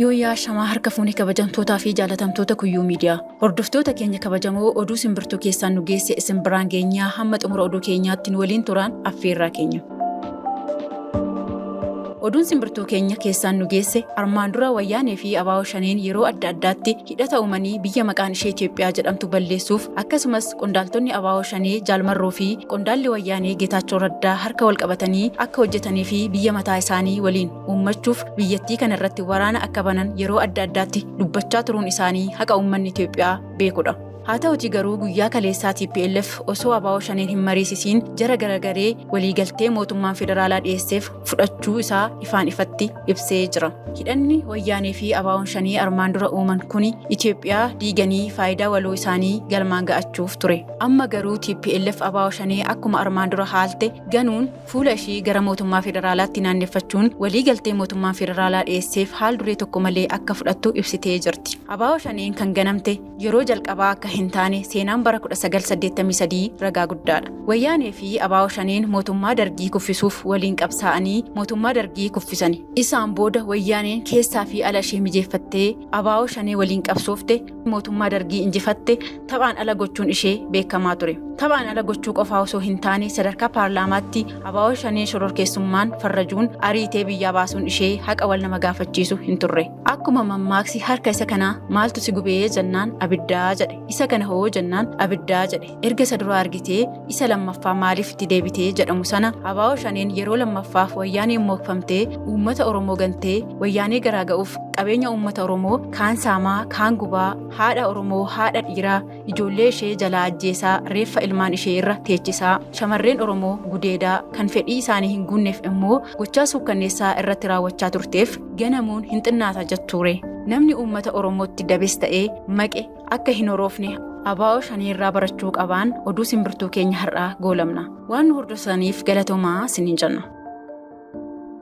Yooyaa shamaa harka fuunee kabajamtootaa fi jaalatamtoota kuyyuu miidiyaa. Hordoftoota keenya kabajamoo oduu simbirtuu keessaan nu geesse isin biraan geenyaa hamma xumura oduu keenyaatti nu waliin turan affeerraa keenya. Oduun simbirtuu keenya keessaan nu geesse armaan dura wayyaanee fi abaa'oo shaneen yeroo adda addaatti hidhata uumanii biyya maqaan ishee Itoophiyaa jedhamtu balleessuuf akkasumas qondaaltonni abaa'oo shanee Jaalmarroo fi qondaalli wayyaanee Geetaachoo Raddaa harka wal qabatanii akka hojjetanii fi biyya mataa isaanii waliin uummachuuf biyyattii kana irratti waraana akka banan yeroo adda addaatti dubbachaa turuun isaanii haqa uummanni Itoophiyaa beekudha. Haa ta'uutii garuu guyyaa kaleessaa TPLF osoo abaa'oo shaneen hin mariisisiin jara garagaree waliigaltee mootummaan federaalaa dhiyeesseef fudhachuu isaa ifaan ifatti ibsee jira. Hidhanni wayyaanee fi abaa'oon shanee armaan dura uuman kuni Itoophiyaa diiganii faayidaa waloo isaanii galmaan ga'achuuf ture. Amma garuu TPLF abaa'oo shanee akkuma armaan dura haalte ganuun fuula ishii gara mootummaa federaalaatti naanneeffachuun waliigaltee mootummaan federaalaa dhiyeesseef haal duree tokko malee akka fudhattu ibsitee jirti. Abaa'oo shaneen kan ganamte yeroo jalqabaa akka hin taane seenaan bara 1983 ragaa guddaadha. Wayyaanee fi abaa'oo shaneen mootummaa dargii kuffisuuf waliin qabsaa'anii mootummaa dargii kuffisani. Isaan booda wayyaaneen keessaa fi ala ishee mijeeffattee abaa'oo shanee waliin qabsoofte mootummaa dargii injifatte taphaan ala gochuun ishee beekamaa ture. Taphaan ala gochuu qofaa osoo hin taane sadarkaa paarlaamaatti abaa'oo shanee shororkeessummaan farrajuun ariitee biyyaa baasuun ishee haqa wal nama gaafachiisu hin turre. Akkuma mammaaksi harka isa kanaa maaltu si gubee jennaan abiddaa jedhe. Isa kana hoo jennaan abiddaa jedhe. Erga isa duraa argitee isa lammaffaa maaliif itti deebitee jedhamu sana abaa'oo shaneen yeroo lammaffaaf wayyaaneen moofamtee uummata Oromoo gantee wayyaanee garaa ga'uuf qabeenya uummata Oromoo kaan saamaa kaan gubaa haadha Oromoo haadha dhiiraa ijoollee ishee jalaa ajjeesaa reeffa ilmaan ishee irra teechisaa shamarreen Oromoo gudeedaa kan fedhii isaanii hin guunneef immoo gochaa suukkanneessaa irratti raawwachaa turteef ganamuun hin xinnaata jetture. Namni uummata Oromootti dabes ta'ee maqe akka hin horoofne abaa'oo shanee irraa barachuu qabaan oduu simbirtuu keenya har'aa goolamna. Waan nu hordofaniif galatoomaa isiniin jenna.